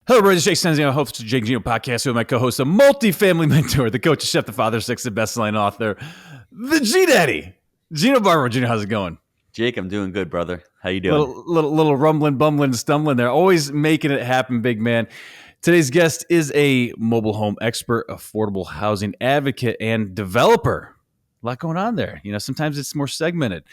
Hello, everybody. This is Jake Gino, host of Jake and Gino Podcast, with my co-host, a multi-family mentor, the coach, the chef, the father, six, the best-selling author, the G-Daddy, Gino Barber. Gino, how's it going? Jake, I'm doing good, brother. How you doing? Little rumbling, bumbling, stumbling there. Always making it happen, big man. Today's guest is a mobile home expert, affordable housing advocate, and developer. A lot going on there. You know, sometimes it's more segmented.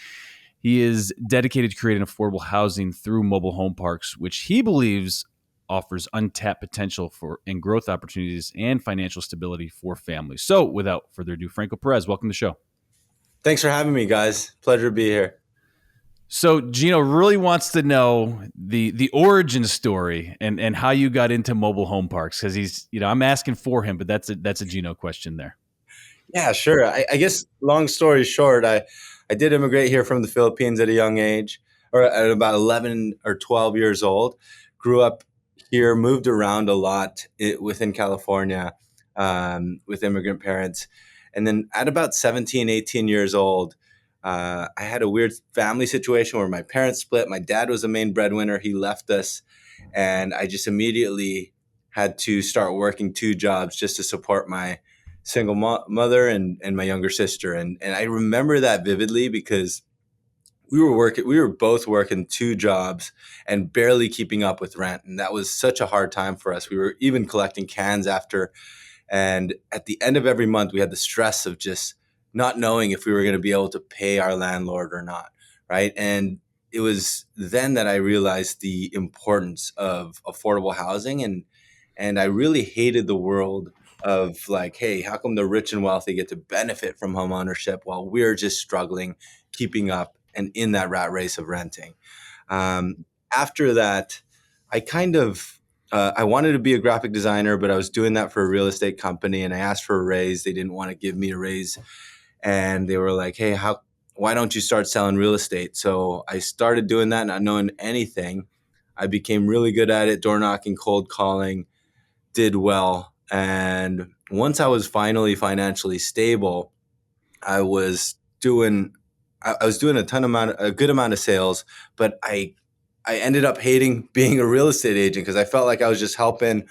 He is dedicated to creating affordable housing through mobile home parks, which he believes offers untapped potential for and growth opportunities and financial stability for families. So without further ado, Franco Perez, welcome to the show. Thanks for having me, guys. Pleasure to be here. So Gino really wants to know the origin story and how you got into mobile home parks, because he's, you know, I'm asking for him, but that's a Gino question there. Yeah, sure. I guess long story short, I did immigrate here from the Philippines at a young age, or at about 11 or 12 years old. Grew up here, moved around a lot within California with immigrant parents. And then at about 17, 18 years old, I had a weird family situation where my parents split. My dad was the main breadwinner. He left us. And I just immediately had to start working two jobs just to support my single mother and my younger sister. And I remember that vividly because we were both working two jobs and barely keeping up with rent. And that was such a hard time for us. We were even collecting cans after. And at the end of every month, we had the stress of just not knowing if we were going to be able to pay our landlord or not. Right. And it was then that I realized the importance of affordable housing. And I really hated the world of like, hey, how come the rich and wealthy get to benefit from homeownership while we're just struggling, keeping up and in that rat race of renting. After that, I kind of, I wanted to be a graphic designer, but I was doing that for a real estate company and I asked for a raise. They didn't want to give me a raise. And they were like, hey, why don't you start selling real estate? So I started doing that, not knowing anything. I became really good at it, door knocking, cold calling, did well. And once I was finally financially stable, I was doing a good amount of sales, but I ended up hating being a real estate agent because I felt like I was just helping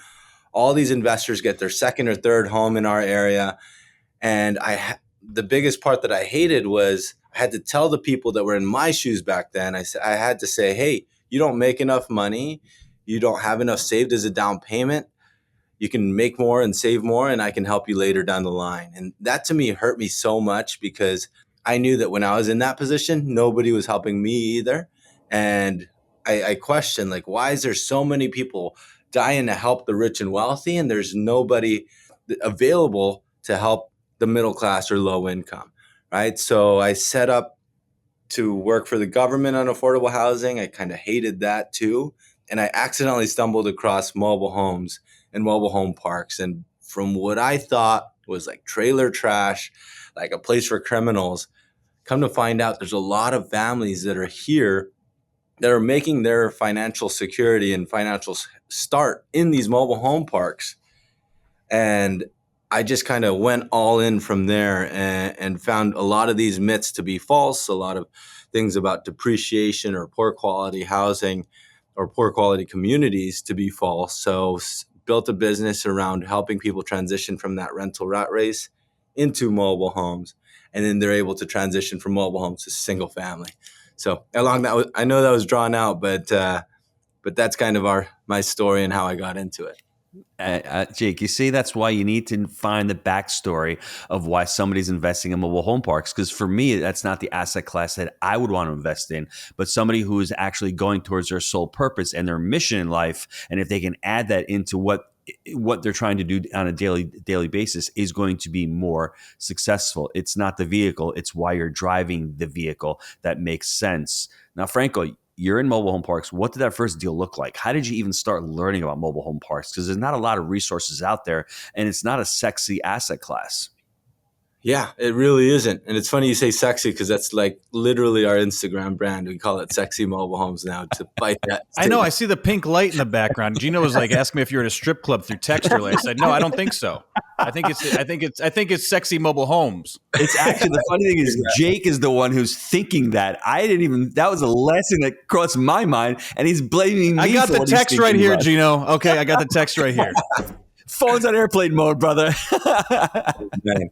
all these investors get their second or third home in our area. And the biggest part that I hated was I had to tell the people that were in my shoes back then, I had to say, hey, you don't make enough money. You don't have enough saved as a down payment. You can make more and save more, and I can help you later down the line. And that to me hurt me so much because I knew that when I was in that position, nobody was helping me either. And I questioned, like, why is there so many people dying to help the rich and wealthy, and there's nobody available to help the middle class or low income, right? So I set up to work for the government on affordable housing. I kind of hated that too. And I accidentally stumbled across mobile homes and mobile home parks. And from what I thought was like trailer trash, like a place for criminals, come to find out there's a lot of families that are here that are making their financial security and financial start in these mobile home parks. And I just kind of went all in from there and found a lot of these myths to be false, a lot of things about depreciation or poor quality housing or poor quality communities to be false. So built a business around helping people transition from that rental rat race into mobile homes. And then they're able to transition from mobile homes to single family. So along that, I know that was drawn out, but that's kind of my story and how I got into it. Jake, you see, that's why you need to find the backstory of why somebody's investing in mobile home parks. Because for me, that's not the asset class that I would want to invest in, but somebody who is actually going towards their sole purpose and their mission in life. And if they can add that into what they're trying to do on a daily basis, is going to be more successful. It's not the vehicle. It's why you're driving the vehicle that makes sense. Now, Franco, you're in mobile home parks. What did that first deal look like? How did you even start learning about mobile home parks? Because there's not a lot of resources out there, and it's not a sexy asset class. Yeah, it really isn't. And it's funny you say sexy because that's like literally our Instagram brand. We call it Sexy Mobile Homes now to fight that I know. I statement. see the pink light in the background. Gino was like asking me if you were at a strip club through text earlier. I said, no, I don't think so. I think it's sexy mobile homes. It's actually, the funny thing is Jake is the one who's thinking that. That was a lesson that crossed my mind, and he's blaming me. I got for the what he's text right thinking here, about. Gino. Okay, I got the text right here. Phone's on airplane mode, brother. Right.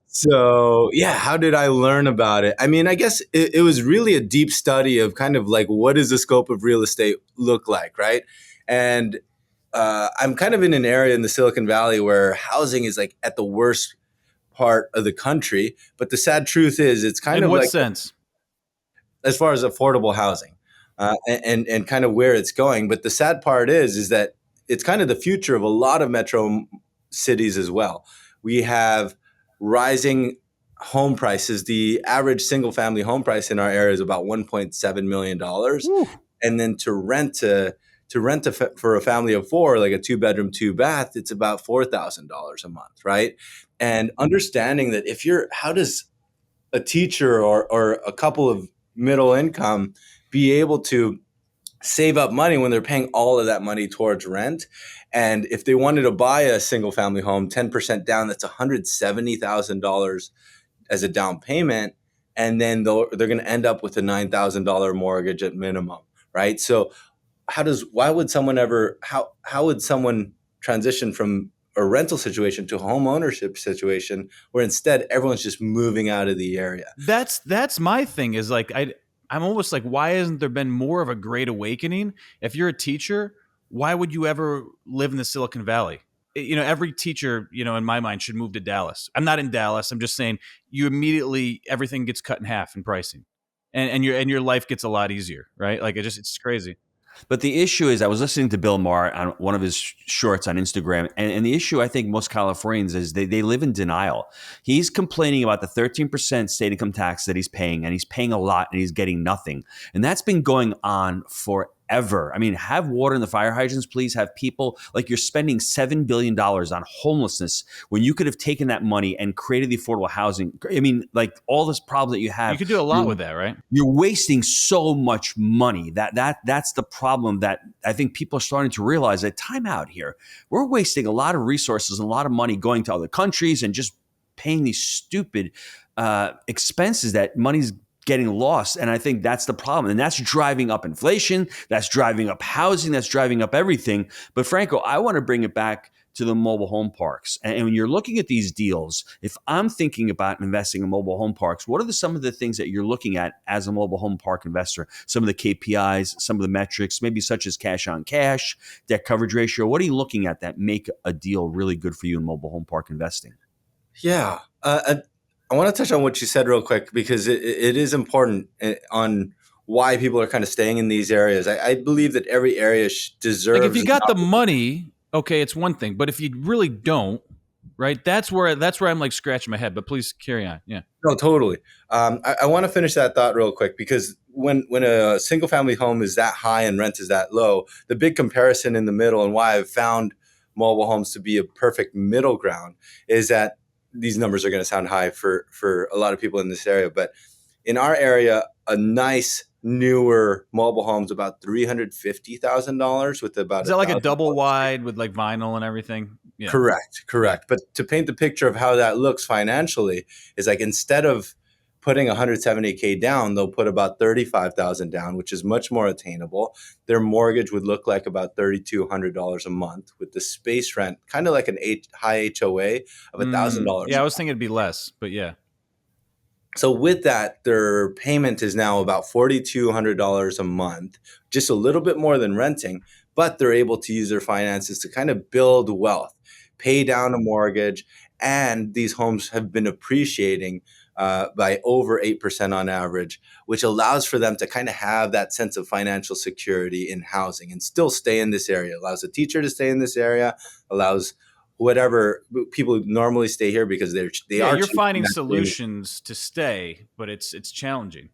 So yeah, how did I learn about it? I mean, I guess it was really a deep study of kind of like, what does the scope of real estate look like, right? And I'm kind of in an area in the Silicon Valley where housing is like at the worst part of the country. But the sad truth is it's kind In of what like, sense? as far as affordable housing and kind of where it's going. But the sad part is that it's kind of the future of a lot of metro cities as well. We have rising home prices. The average single family home price in our area is about $1.7 million. And then for a family of four, like a 2-bedroom, 2-bath, it's about $4,000 a month, right? And understanding that how does a teacher or a couple of middle income be able to save up money when they're paying all of that money towards rent? And if they wanted to buy a single family home, 10% down, that's $170,000 as a down payment. And then they're going to end up with a $9,000 mortgage at minimum, right? So how would someone transition from a rental situation to a home ownership situation where instead everyone's just moving out of the area? That's my thing is like, I'm almost like, why hasn't there been more of a great awakening? If you're a teacher, why would you ever live in the Silicon Valley? Every teacher, in my mind should move to Dallas. I'm not in Dallas. I'm just saying everything gets cut in half in pricing and your life gets a lot easier, right? Like it's crazy. But the issue is, I was listening to Bill Maher on one of his shorts on Instagram, and the issue, I think, most Californians is they live in denial. He's complaining about the 13% state income tax that he's paying, and he's paying a lot, and he's getting nothing. And that's been going on forever. I mean, have water in the fire hydrants, please. Have people, like, you're spending $7 billion on homelessness when you could have taken that money and created the affordable housing. I mean, like, all this problem that you have. You could do a lot with that, right? You're wasting so much money. That's the problem that I think people are starting to realize. That time out here, we're wasting a lot of resources and a lot of money going to other countries and just paying these stupid expenses that money's getting lost. And I think that's the problem. And that's driving up inflation. That's driving up housing. That's driving up everything. But Franco, I want to bring it back to the mobile home parks. And when you're looking at these deals, if I'm thinking about investing in mobile home parks, what are some of the things that you're looking at as a mobile home park investor? Some of the KPIs, some of the metrics, maybe such as cash on cash, debt coverage ratio. What are you looking at that make a deal really good for you in mobile home park investing? Yeah. I want to touch on what you said real quick because it is important on why people are kind of staying in these areas. I believe that every area deserves. Like if you got the money, okay, it's one thing. But if you really don't, right? That's where I'm like scratching my head. But please carry on. Yeah. No, totally. I want to finish that thought real quick because when a single family home is that high and rent is that low, the big comparison in the middle and why I've found mobile homes to be a perfect middle ground is that these numbers are going to sound high for a lot of people in this area. But in our area, a nice newer mobile home's about $350,000 with about. Is that like a double wide with like vinyl and everything? Yeah. Correct. But to paint the picture of how that looks financially is like instead of putting $170K down, they'll put about $35,000 down, which is much more attainable. Their mortgage would look like about $3,200 a month with the space rent, kind of like an high HOA of $1,000. Yeah, I was thinking it'd be less, but yeah. So with that, their payment is now about $4,200 a month, just a little bit more than renting, but they're able to use their finances to kind of build wealth, pay down a mortgage, and these homes have been appreciating by over 8% on average, which allows for them to kind of have that sense of financial security in housing and still stay in this area. Allows a teacher to stay in this area, allows whatever people normally stay here because they are. You're finding solutions to stay, but it's challenging.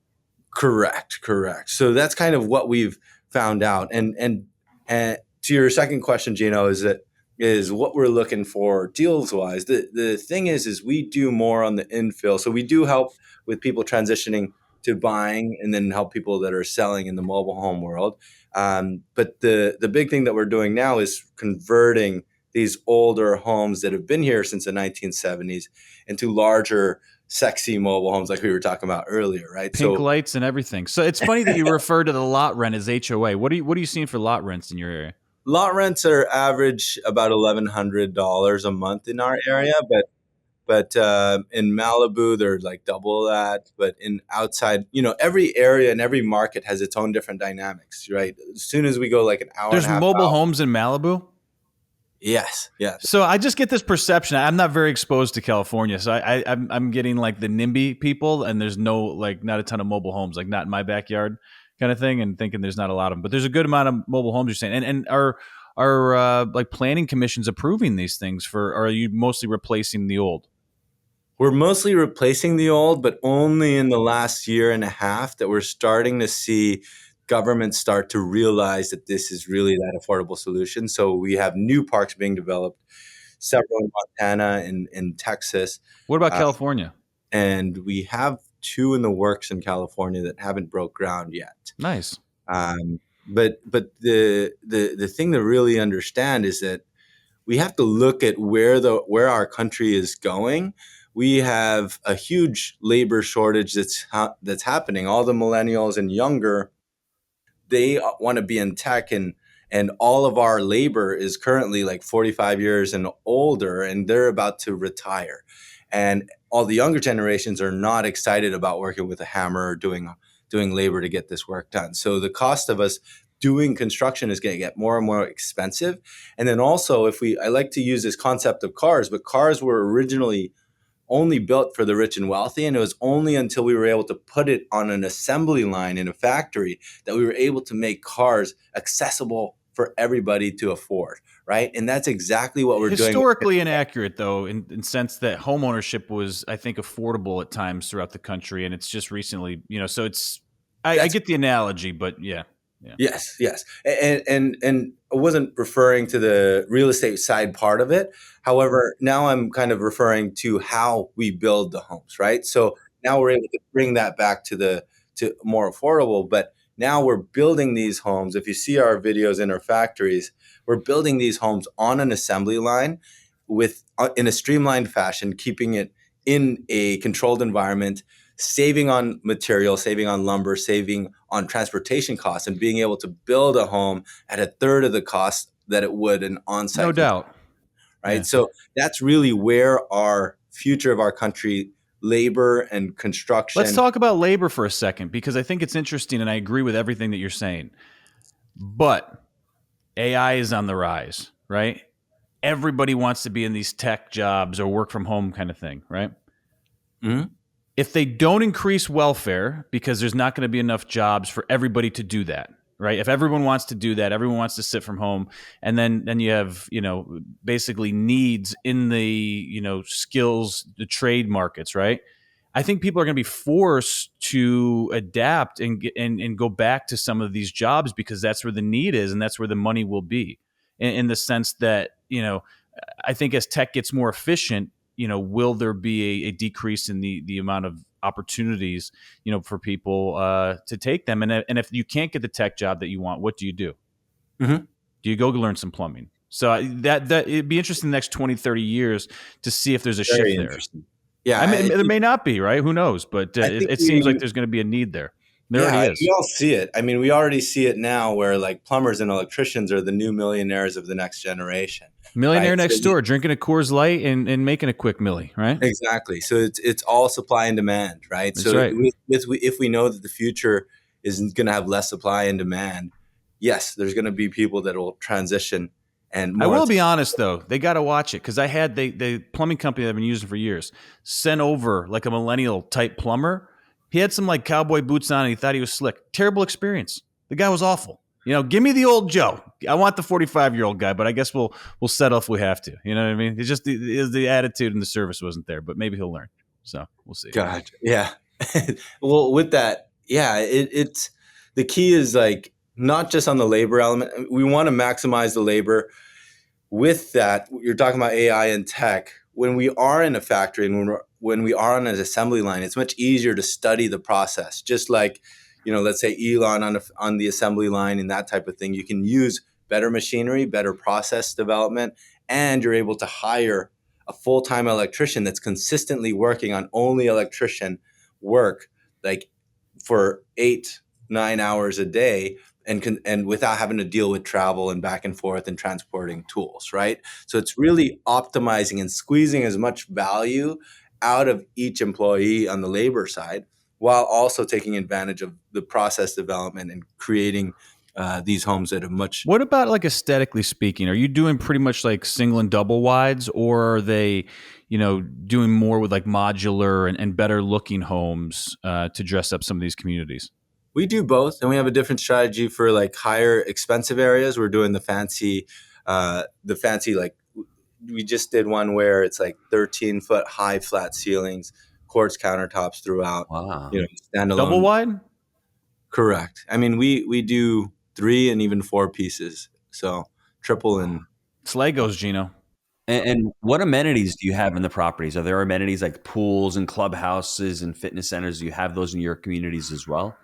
Correct. So that's kind of what we've found out. And to your second question, Gino, is that is what we're looking for deals wise. The thing is we do more on the infill. So we do help with people transitioning to buying and then help people that are selling in the mobile home world. But the big thing that we're doing now is converting these older homes that have been here since the 1970s into larger, sexy mobile homes like we were talking about earlier, right? Pink So lights and everything. So it's funny that you refer to the lot rent as HOA. What are you seeing for lot rents in your area? lot rents are average about $1,100 a month in our area, but in Malibu they're like double that. But in outside, every area and every market has its own different dynamics, right? As soon as we go like an hour There's and a half mobile out, homes in Malibu. yes. So I just get this perception. I'm not very exposed to California, so I'm getting like the NIMBY people, and there's not a ton of mobile homes, like not in my backyard kind of thing, and thinking there's not a lot of them. But there's a good amount of mobile homes you're saying, and are like planning commissions approving these things or are you mostly replacing the old? We're mostly replacing the old, but only in the last year and a half that we're starting to see governments start to realize that this is really that affordable solution. So we have new parks being developed, several in Montana and in Texas. What about Uh, California? and we have two in the works in California that haven't broke ground yet. Nice. But the thing to really understand is that we have to look at where our country is going. We have a huge labor shortage that's happening. All the millennials and younger, they want to be in tech, and all of our labor is currently like 45 years and older, and they're about to retire. And all the younger generations are not excited about working with a hammer or doing labor to get this work done. So the cost of us doing construction is going to get more and more expensive. And then also, I like to use this concept of cars, but cars were originally only built for the rich and wealthy. And it was only until we were able to put it on an assembly line in a factory that we were able to make cars accessible for everybody to afford, right? And that's exactly what we're doing. Historically inaccurate, though, in sense that homeownership was, I think, affordable at times throughout the country, and it's just recently, so it's. I get the analogy, but yeah. Yes. And I wasn't referring to the real estate side part of it. However, now I'm kind of referring to how we build the homes, right? So now we're able to bring that back to more affordable, but now we're building these homes. If you see our videos in our factories, we're building these homes on an assembly line in a streamlined fashion, keeping it in a controlled environment, saving on material, saving on lumber, saving on transportation costs, and being able to build a home at a third of the cost that it would an on-site. No doubt. Right. Yeah. So that's really where our future of our country, labor and construction. Let's talk about labor for a second, because I think it's interesting and I agree with everything that you're saying. But AI is on the rise, right? Everybody wants to be in these tech jobs or work from home kind of thing, right? Mm-hmm. If they don't increase welfare, because there's not going to be enough jobs for everybody to do that, right? If everyone wants to do that, everyone wants to sit from home, and then you have, basically needs in the, skills, the trade markets, right? I think people are going to be forced to adapt and go back to some of these jobs because that's where the need is and that's where the money will be. In the sense that, I think as tech gets more efficient, will there be a decrease in the amount of opportunities, for people to take them? And if you can't get the tech job that you want, what do you do? Mm-hmm. Do you go learn some plumbing? So that it'd be interesting the next 20, 30 years to see if there's a Very shift there. Yeah. I mean, there may not be, right? Who knows? But it seems like there's going to be a need there. There already is. We all see it. I mean, we already see it now where like plumbers and electricians are the new millionaires of the next generation. Millionaire right? next door, drinking a Coors Light and making a quick milli, right? Exactly. So it's all supply and demand, right? That's so right. If we know that the future is going to have less supply and demand, yes, there's going to be people that will transition. And I will be honest, though, they got to watch it because I had the plumbing company that I've been using for years sent over like a millennial type plumber. He had some like cowboy boots on and he thought he was slick. Terrible experience. The guy was awful. Give me the old Joe. I want the 45-year-old guy, but I guess we'll settle if we have to. You know what I mean? It's just the attitude and the service wasn't there, but maybe he'll learn. So we'll see. Gotcha. Yeah. Well, with that, yeah, it's the key is like not just on the labor element. We want to maximize the labor. with that, you're talking about AI and tech. When we are in a factory and when we are on an assembly line, it's much easier to study the process. Just like, let's say Elon on the assembly line and that type of thing, you can use better machinery, better process development, and you're able to hire a full-time electrician that's consistently working on only electrician work, like for 8-9 hours a day, and without having to deal with travel and back and forth and transporting tools, right? So it's really optimizing and squeezing as much value out of each employee on the labor side, while also taking advantage of the process development and creating these homes at a much. What about like aesthetically speaking? Are you doing pretty much like single and double wides, or are they, doing more with like modular and better looking homes to dress up some of these communities? We do both, and we have a different strategy for like higher expensive areas. We're doing the fancy like we just did one where it's like 13-foot high flat ceilings, quartz countertops throughout. Wow. Standalone. Double wide? Correct. I mean, we do 3 and even 4 pieces, so triple and. It's Legos, Gino. And what amenities do you have in the properties? Are there amenities like pools and clubhouses and fitness centers? Do you have those in your communities as well?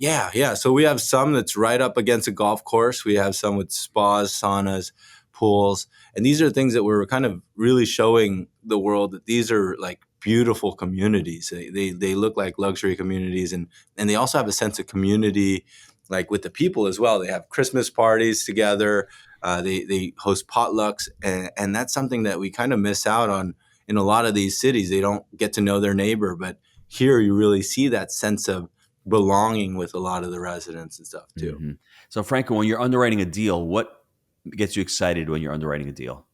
Yeah. So we have some that's right up against a golf course. We have some with spas, saunas, pools. And these are things that we're kind of really showing the world that these are like beautiful communities. They look like luxury communities, and they also have a sense of community, like with the people as well. They have Christmas parties together. They host potlucks. And that's something that we kind of miss out on in a lot of these cities. They don't get to know their neighbor. But here you really see that sense of belonging with a lot of the residents and stuff too. Mm-hmm. So Franco, when you're underwriting a deal, what gets you excited when you're underwriting a deal?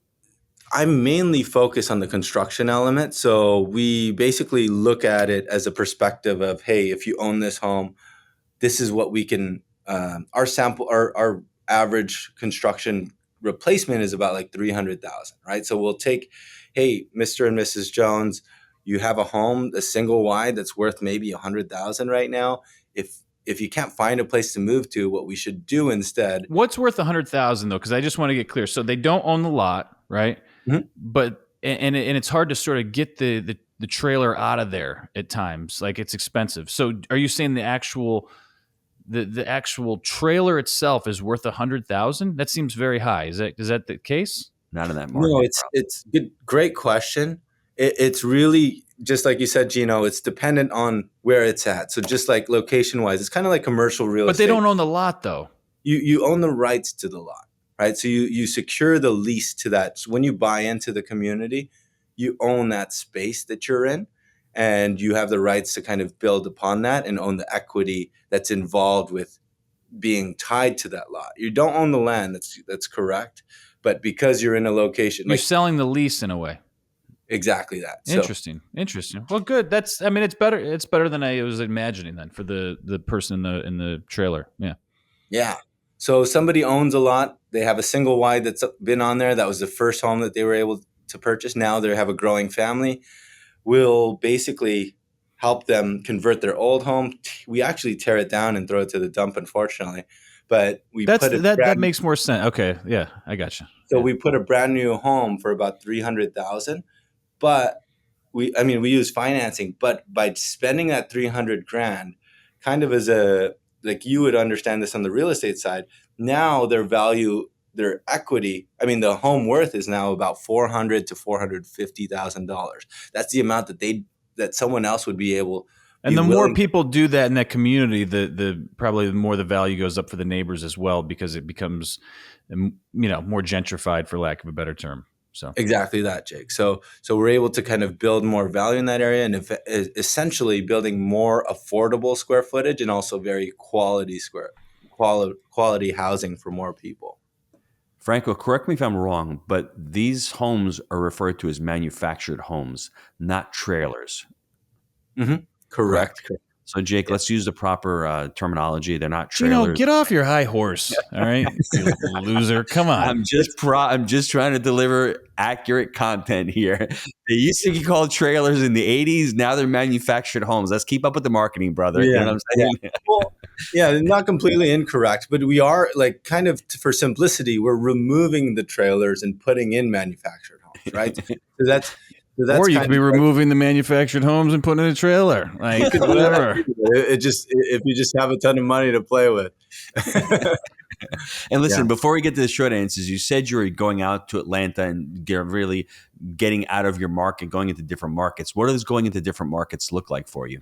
I mainly focus on the construction element. So we basically look at it as a perspective of, hey, if you own this home, this is what we can, our average construction replacement is about like 300,000, right? So we'll take, hey, Mr. and Mrs. Jones, you have a home, a single wide that's worth maybe 100,000 right now. If you can't find a place to move to, what we should do instead. What's worth 100,000 though? Because I just want to get clear. So they don't own the lot, right? Mm-hmm. But and it's hard to sort of get the trailer out of there at times. Like it's expensive. So are you saying the actual trailer itself is worth 100,000? That seems very high. Is that the case? Not in that market. No, it's good. Great question. It's really just like you said, Gino. It's dependent on where it's at. So just like location wise, it's kind of like commercial real estate. But they don't own the lot though. You own the rights to the lot, right? So you secure the lease to that. So when you buy into the community, you own that space that you're in, and you have the rights to kind of build upon that and own the equity that's involved with being tied to that lot. You don't own the land. That's correct. But because you're in a location, you're selling the lease in a way. Exactly that. Interesting. Well, good. It's better. It's better than I was imagining then for the person in the trailer. Yeah. Yeah. So somebody owns a lot. They have a single wide that's been on there. That was the first home that they were able to purchase. Now they have a growing family. We'll basically help them convert their old home. We actually tear it down and throw it to the dump, unfortunately. But that makes more sense. Okay. Yeah, I got you. So we put a brand new home for about 300,000. But we use financing, but by spending that 300 grand, kind of as like you would understand this on the real estate side, now their equity, the home worth is now about $400,000 to $450,000. That's the amount that someone else would be able. And the more people do that in that community, the probably the more the value goes up for the neighbors as well, because it becomes, more gentrified, for lack of a better term. So exactly that, Jake. So we're able to kind of build more value in that area, and essentially building more affordable square footage and also very quality housing for more people. Franco, correct me if I'm wrong, but these homes are referred to as manufactured homes, not trailers. Mm-hmm. Correct. So, Jake, let's use the proper terminology. They're not trailers. Get off your high horse, all right, you loser. Come on. I'm just trying to deliver accurate content here. They used to be called trailers in the 80s. Now they're manufactured homes. Let's keep up with the marketing, brother. Yeah. You know what I'm saying? Yeah. Well, Yeah, not completely incorrect, but we are like kind of for simplicity, we're removing the trailers and putting in manufactured homes, right? So that's Or you kind could be of removing the manufactured homes and putting in a trailer, like whatever. it just if you just have a ton of money to play with. And listen, Yeah. before we get to the short answers, you said you were going out to Atlanta and really getting out of your market, going into different markets. What does going into different markets look like for you?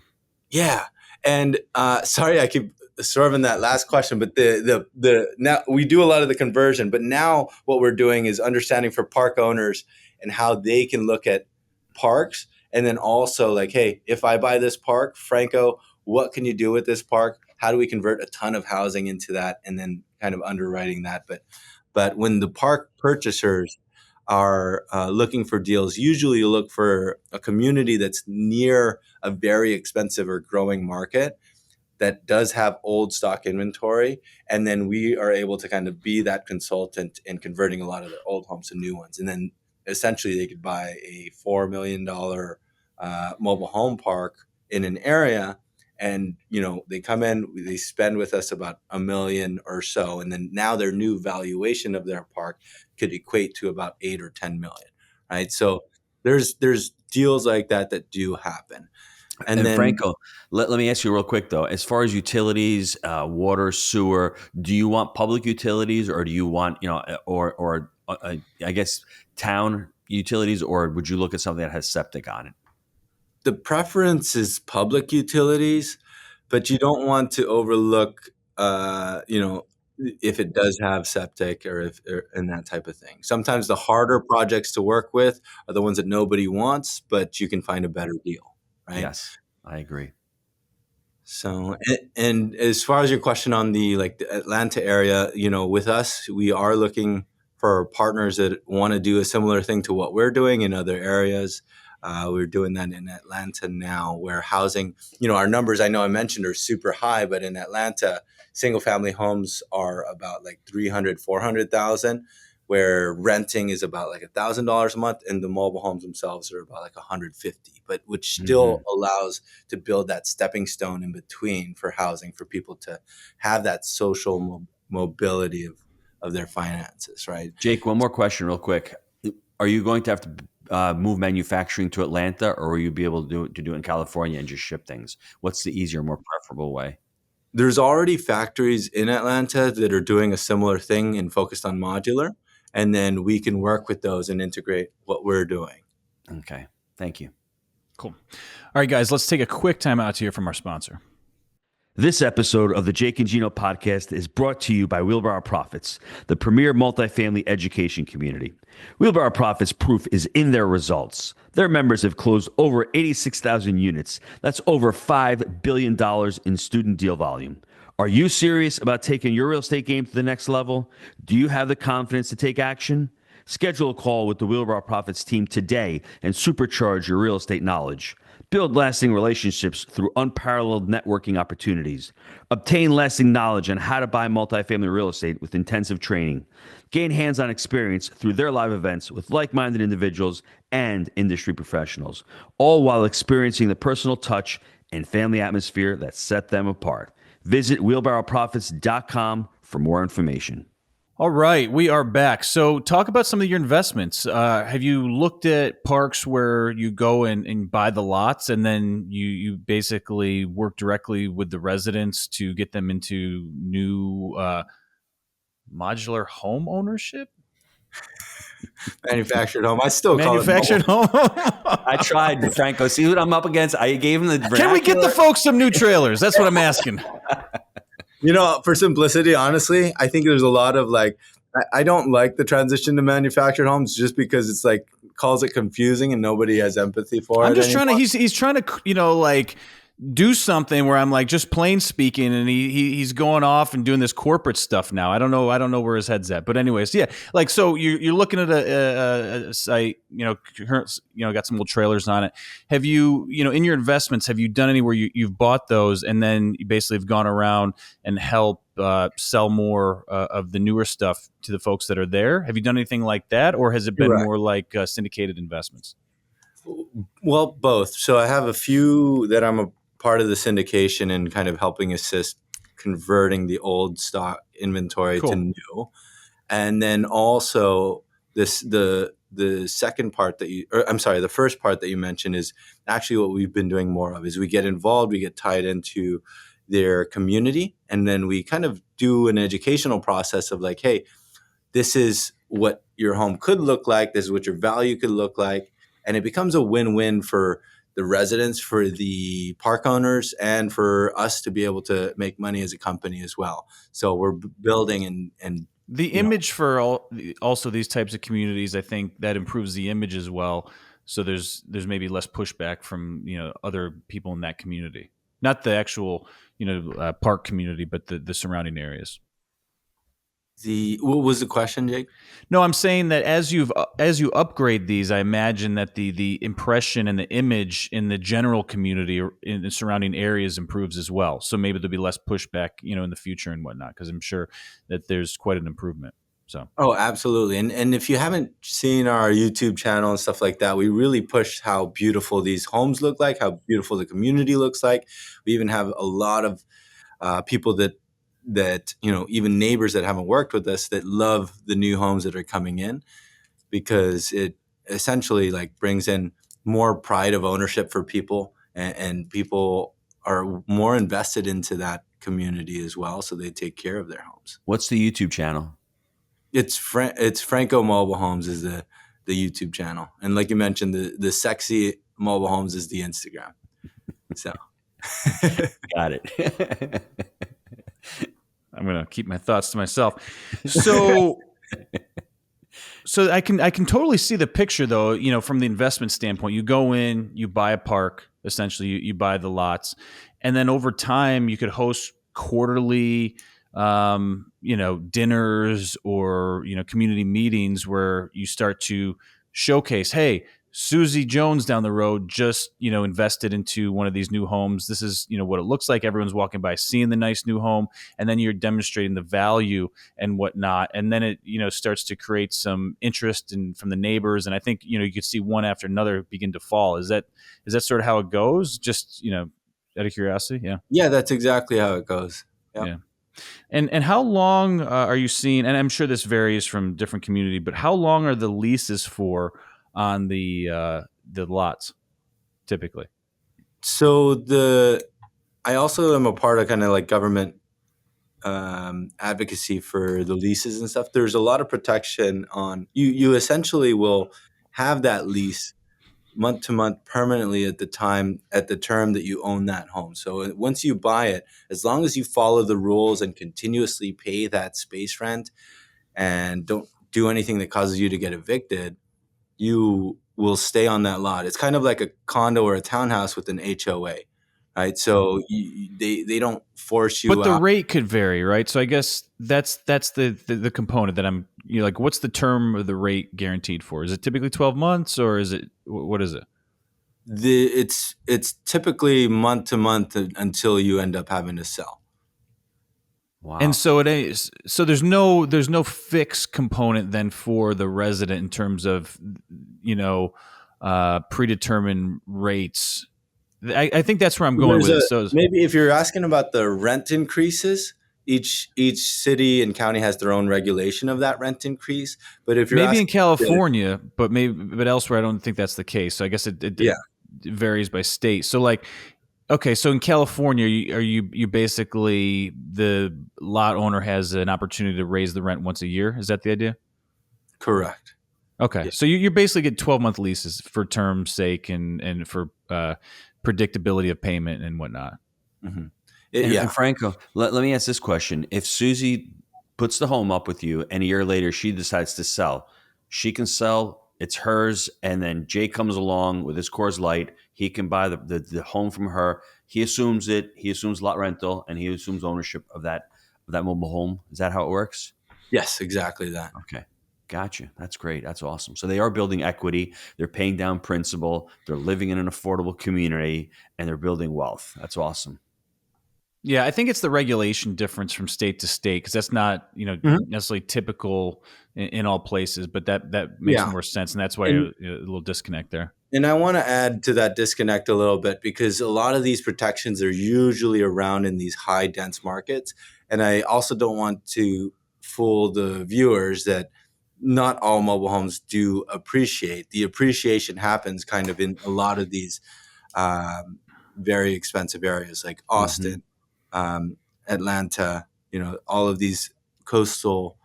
Yeah, and sorry, I keep swerving that last question, but the now we do a lot of the conversion, but now what we're doing is understanding for park owners and how they can look at parks, and then also like, hey, if I buy this park, Franco, what can you do with this park? How do we convert a ton of housing into that, and then kind of underwriting that? But when the park purchasers are looking for deals, usually you look for a community that's near a very expensive or growing market that does have old stock inventory. And then we are able to kind of be that consultant in converting a lot of their old homes to new ones. And then essentially they could buy a $4 million mobile home park in an area. And, they come in, they spend with us about $1 million or so. And then now their new valuation of their park could equate to about 8 or 10 million. Right. So there's deals like that do happen. And then Franco, let me ask you real quick though. As far as utilities, water, sewer, do you want public utilities, or do you want or I guess town utilities, or would you look at something that has septic on it? the preference is public utilities, but you don't want to overlook, if it does have septic and that type of thing. Sometimes the harder projects to work with are the ones that nobody wants, but you can find a better deal, right? Yes, I agree. So, and as far as your question on the Atlanta area, with us, we are looking for partners that want to do a similar thing to what we're doing in other areas. We're doing that in Atlanta now, where housing, our numbers I know I mentioned are super high, but in Atlanta, single family homes are about like 300, 400,000, where renting is about like $1,000 a month, and the mobile homes themselves are about like 150, but which still allows to build that stepping stone in between for housing, for people to have that social mobility of their finances, right? Jake, one more question real quick. Are you going to have to move manufacturing to Atlanta, or will you be able to do it in California and just ship things? What's the easier, more preferable way? There's already factories in Atlanta that are doing a similar thing and focused on modular. And then we can work with those and integrate what we're doing. Okay. Thank you. Cool. All right, guys, let's take a quick time out to hear from our sponsor. This episode of the Jake and Gino Podcast is brought to you by Wheelbarrow Profits, the premier multifamily education community. Wheelbarrow Profits proof is in their results. Their members have closed over 86,000 units. That's over $5 billion in student deal volume. Are you serious about taking your real estate game to the next level? Do you have the confidence to take action? Schedule a call with the Wheelbarrow Profits team today and supercharge your real estate knowledge. Build lasting relationships through unparalleled networking opportunities. Obtain lasting knowledge on how to buy multifamily real estate with intensive training. Gain hands-on experience through their live events with like-minded individuals and industry professionals, all while experiencing the personal touch and family atmosphere that set them apart. Visit wheelbarrowprofits.com for more information. All right, we are back. So talk about some of your investments. Have you looked at parks where you go and buy the lots, and then you basically work directly with the residents to get them into new modular home ownership? Manufactured home. I still Manufactured call it home? I tried, Franco. See what I'm up against? I gave him the vernacular. Can we get the folks some new trailers? That's what I'm asking. for simplicity, honestly, I think there's a lot of I don't like the transition to manufactured homes just because it's calls it confusing and nobody has empathy for it. I'm just anymore. he's trying to, do something where I'm just plain speaking, and he's going off and doing this corporate stuff now. I don't know where his head's at, but anyways, yeah. So you're looking at a site, got some old trailers on it. Have you, in your investments, have you done any where you've bought those and then you basically have gone around and help sell more of the newer stuff to the folks that are there? Have you done anything like that, or has it been Correct. more like syndicated investments? Well, both. So I have a few that I'm a part of the syndication and kind of helping assist converting the old stock inventory to Cool. new. And then also the second part the first part that you mentioned is actually what we've been doing more of is we get involved, we get tied into their community, and then we kind of do an educational process of like, hey, this is what your home could look like, this is what your value could look like. And it becomes a win-win for the residents, for the park owners, and for us to be able to make money as a company as well. So we're building and The you know, image for also these types of communities, I think that improves the image as well. So there's maybe less pushback from other people in that community, not the actual park community, but the surrounding areas. what was the question, Jake? No, I'm saying that as you upgrade these, I imagine that the impression and the image in the general community or in the surrounding areas improves as well. So maybe there'll be less pushback, in the future and whatnot, because I'm sure that there's quite an improvement. So. Oh, absolutely. And if you haven't seen our YouTube channel and stuff like that, we really push how beautiful these homes look like, how beautiful the community looks like. We even have a lot of people that even neighbors that haven't worked with us that love the new homes that are coming in, because it essentially like brings in more pride of ownership for people, and people are more invested into that community as well, so they take care of their homes. What's the YouTube channel? It's Franco Mobile Homes is the YouTube channel, and like you mentioned, the sexy mobile homes is the Instagram. So Got it. I'm gonna keep my thoughts to myself. So, I can totally see the picture though. From the investment standpoint, you go in, you buy a park, essentially, you buy the lots, and then over time, you could host quarterly, dinners or community meetings where you start to showcase, hey, Susie Jones down the road just, invested into one of these new homes. This is, what it looks like. Everyone's walking by, seeing the nice new home, and then you're demonstrating the value and whatnot. And then it, starts to create some interest from the neighbors. And I think, you could see one after another begin to fall. Is that sort of how it goes? Just, out of curiosity? Yeah. yeah, that's exactly how it goes. Yep. Yeah. And how long are you seeing? And I'm sure this varies from different community, but how long are the leases for on the lots typically? So I also am a part of kind of like government advocacy for the leases and stuff. There's a lot of protection on you. You essentially will have that lease month to month permanently at the term that you own that home. So once you buy it, as long as you follow the rules and continuously pay that space rent and don't do anything that causes you to get evicted, you will stay on that lot. It's kind of like a condo or a townhouse with an HOA, right? So they don't force you But the out. rate could vary, right? So I guess that's the component that I'm like, what's the term of the rate guaranteed for? Is it typically 12 months or is it, what is it? It's typically month to month until you end up having to sell. Wow. And so it is. So there's no fixed component then for the resident in terms of predetermined rates. I think that's where I'm going with this. So Maybe if you're asking about the rent increases, each city and county has their own regulation of that rent increase. But if you're maybe in asking, California, but elsewhere, I don't think that's the case. So I guess it varies by state. So like, okay, so in California, are you basically the lot owner has an opportunity to raise the rent once a year? Is that the idea? correct. Okay, Yeah. so you basically get 12-month leases for term's sake and for predictability of payment and whatnot. Mm-hmm. And Franco, let me ask this question. If Susie puts the home up with you and a year later she decides to sell, she can sell, it's hers, and then Jay comes along with his Coors Light. He can buy the home from her. He assumes it. He assumes lot rental, and he assumes ownership of that mobile home. Is that how it works? Yes, exactly that. Okay. Gotcha. That's great. That's awesome. So they are building equity. They're paying down principal. They're living in an affordable community, and they're building wealth. That's awesome. Yeah, I think it's the regulation difference from state to state because that's not necessarily typical in all places, but that makes Yeah. more sense, and that's why And a little disconnect there. And I want to add to that disconnect a little bit because a lot of these protections are usually around in these high dense markets. And I also don't want to fool the viewers that not all mobile homes do appreciate. The appreciation happens kind of in a lot of these very expensive areas like Austin, Atlanta, all of these coastal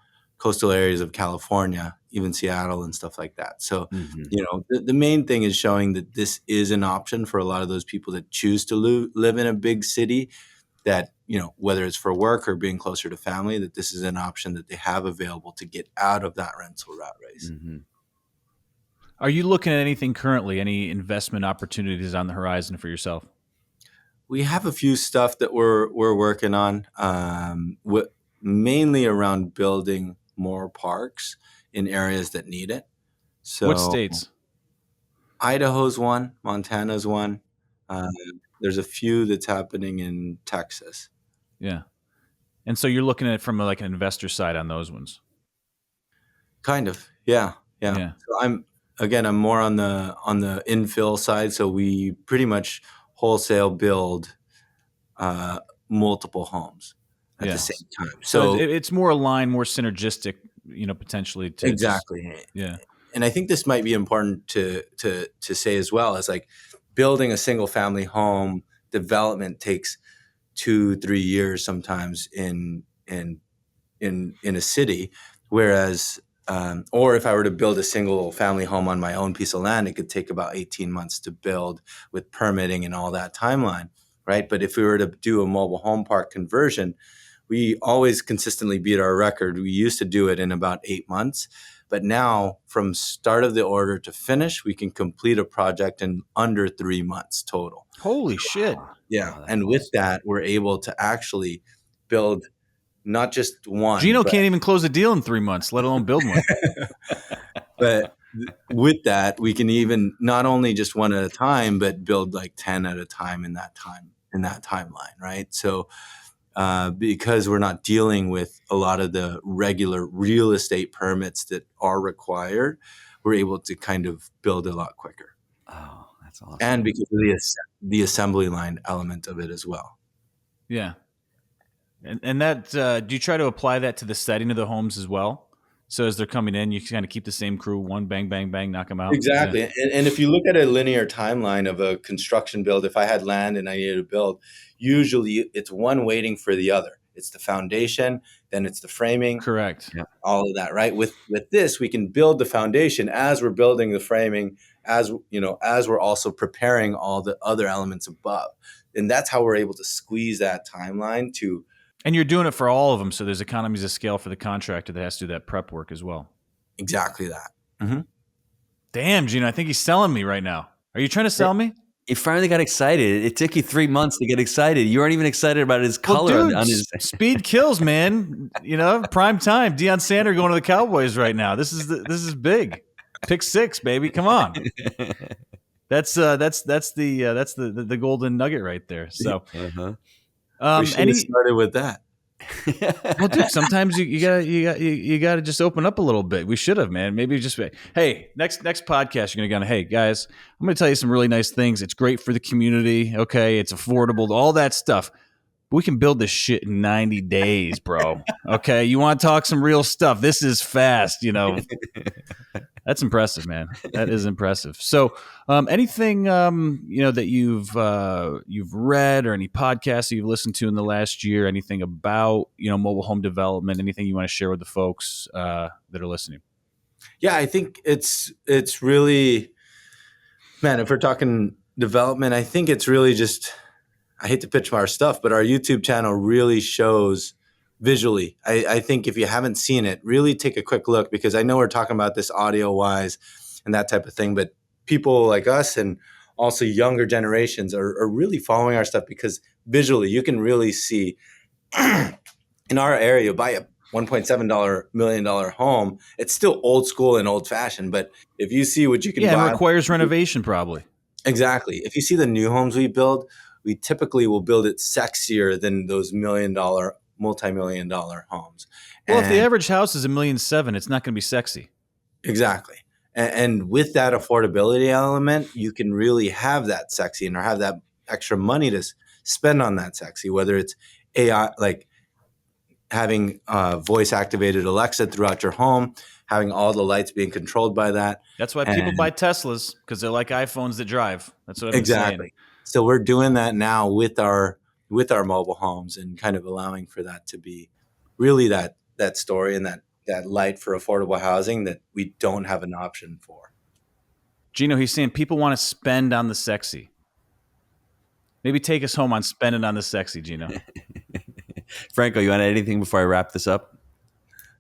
areas of California, even Seattle and stuff like that. So, the main thing is showing that this is an option for a lot of those people that choose to live in a big city that, whether it's for work or being closer to family, that this is an option that they have available to get out of that rental rat race. Are you looking at anything currently, any investment opportunities on the horizon for yourself? We have a few stuff that we're working on, mainly around building more parks in areas that need it. So what states? Idaho's one, Montana's one. There's a few that's happening in Texas. Yeah. And so you're looking at it from like an investor side on those ones. Kind of. Yeah. So I'm more on the infill side. So we pretty much wholesale build multiple homes at the same time. So it's more aligned, more synergistic, potentially. Exactly. Yeah. And I think this might be important to say as well, as like building a single family home development takes 2-3 years sometimes in a city, whereas or if I were to build a single family home on my own piece of land, it could take about 18 months to build with permitting and all that timeline, right? But if we were to do a mobile home park conversion, we always consistently beat our record. We used to do it in about 8 months. But now, from start of the order to finish, we can complete a project in under 3 months total. Holy shit. Yeah. Wow, and with that, we're able to actually build not just one. Gino can't even close a deal in 3 months, let alone build one. But with that, we can even not only just one at a time, but build like 10 at a time in that timeline, right? So because we're not dealing with a lot of the regular real estate permits that are required, we're able to kind of build a lot quicker. Oh, that's awesome. And because of the assembly line element of it as well. Yeah. And that, do you try to apply that to the setting of the homes as well? So as they're coming in, you kind of keep the same crew, one bang, bang, bang, knock them out. Exactly. Yeah. And if you look at a linear timeline of a construction build, if I had land and I needed to build, usually it's one waiting for the other. It's the foundation, then it's the framing. Correct. Yeah. All of that, right? With this, we can build the foundation as we're building the framing, as we're also preparing all the other elements above. And that's how we're able to squeeze that timeline to. And you're doing it for all of them, so there's economies of scale for the contractor that has to do that prep work as well. Exactly that. Mm-hmm. Damn, Gino, I think he's selling me right now. Are you trying to sell me? He finally got excited. It took you 3 months to get excited. You weren't even excited about his color dude, on his. Speed kills, man. Prime time. Deion Sanders going to the Cowboys right now. This is big. Pick 6, baby. Come on. That's the golden nugget right there. So. Uh-huh. We should have started with that. Well, dude, sometimes you gotta just open up a little bit. We should have, man. Maybe just hey, next podcast you're gonna go. Hey guys, I'm gonna tell you some really nice things. It's great for the community. Okay, it's affordable, all that stuff. But we can build this shit in 90 days, bro. Okay, you want to talk some real stuff? This is fast. That's impressive, man. That is impressive. So, anything that you've read or any podcasts that you've listened to in the last year? Anything about mobile home development? Anything you want to share with the folks that are listening? Yeah, I think it's really, man. If we're talking development, I think it's really just. I hate to pitch our stuff, but our YouTube channel really shows visually. I think if you haven't seen it, really take a quick look, because I know we're talking about this audio wise and that type of thing, but people like us and also younger generations are really following our stuff because visually you can really see in our area, buy a $1.7 million home. It's still old school and old fashioned, but if you see what you can buy. Yeah, it requires renovation probably. Exactly. If you see the new homes we build, we typically will build it sexier than those multi-million-dollar homes. Well, if the average house is $1.7 million, it's not going to be sexy. Exactly. And with that affordability element, you can really have that sexy and or have that extra money to spend on that sexy, whether it's AI, like having voice activated Alexa throughout your home, having all the lights being controlled by that. That's why people buy Teslas, because they're like iPhones that drive. That's what I've been Exactly. saying. So we're doing that now with our mobile homes and kind of allowing for that to be really that story and that light for affordable housing that we don't have an option for. Gino, he's saying people want to spend on the sexy. Maybe take us home on spending on the sexy, Gino. Franco, you want to add anything before I wrap this up?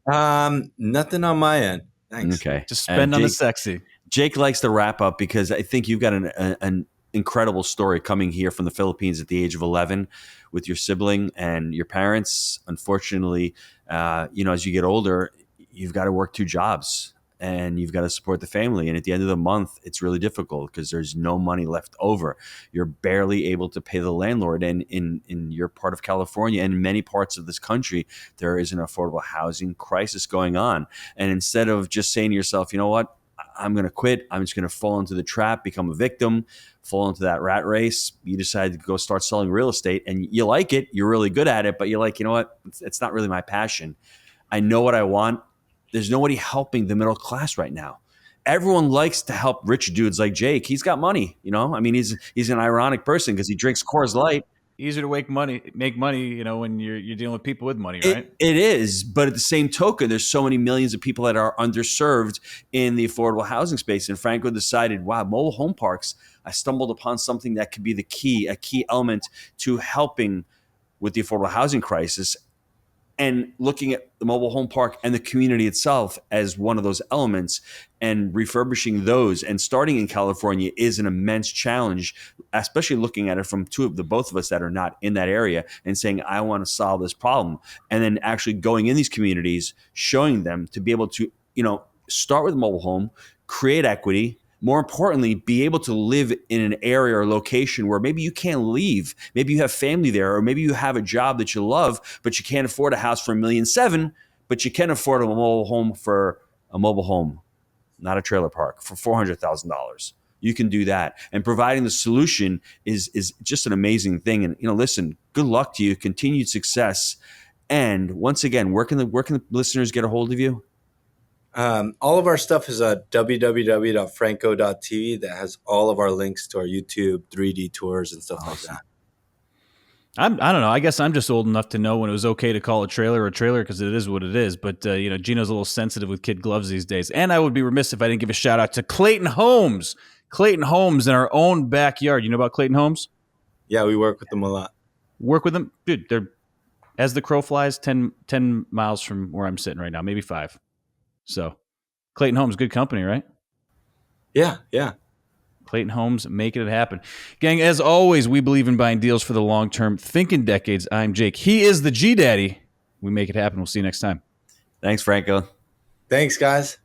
Nothing on my end. Thanks. Okay. Just spend on the sexy. Jake likes to wrap up because I think you've got an incredible story coming here from the Philippines at the age of 11 with your sibling and your parents. Unfortunately, as you get older, you've got to work 2 jobs and you've got to support the family. And at the end of the month, it's really difficult because there's no money left over. You're barely able to pay the landlord. And in your part of California and many parts of this country, there is an affordable housing crisis going on. And instead of just saying to yourself, you know what, I'm going to quit, I'm just going to fall into the trap, become a victim, fall into that rat race, you decide to go start selling real estate and you like it, you're really good at it, but you're like, you know what, it's not really my passion. I know what I want. There's nobody helping the middle class right now. Everyone likes to help rich dudes like Jake. He's got money, I mean, he's an ironic person because he drinks Coors Light. Easier to make money, when you're dealing with people with money, right? It is, but at the same token, there's so many millions of people that are underserved in the affordable housing space. And Franco decided, wow, mobile home parks, I stumbled upon something that could be a key element to helping with the affordable housing crisis. And looking at the mobile home park and the community itself as one of those elements and refurbishing those and starting in California is an immense challenge, especially looking at it from both of us that are not in that area and saying, I want to solve this problem. And then actually going in these communities, showing them to be able to, start with a mobile home, create equity, more importantly, be able to live in an area or location where maybe you can't leave. Maybe you have family there, or maybe you have a job that you love, but you can't afford a house for $1.7 million, but you can afford a mobile home, not a trailer park, for $400,000. You can do that. And providing the solution is just an amazing thing. And, listen, good luck to you, continued success. And once again, where can the listeners get a hold of you? All of our stuff is at www.franco.tv that has all of our links to our YouTube 3D tours and stuff like that. I don't know. I guess I'm just old enough to know when it was okay to call a trailer because it is what it is. But, Gino's a little sensitive with kid gloves these days. And I would be remiss if I didn't give a shout out to Clayton Homes. Clayton Homes in our own backyard. You know about Clayton Homes? Yeah, we work with them a lot. Work with them? Dude, they're, as the crow flies, 10 miles from where I'm sitting right now, maybe 5. So, Clayton Homes, good company, right? Yeah. Clayton Homes, making it happen. Gang, as always, we believe in buying deals for the long term. Think in decades. I'm Jake. He is the G Daddy. We make it happen. We'll see you next time. Thanks, Franco. Thanks, guys.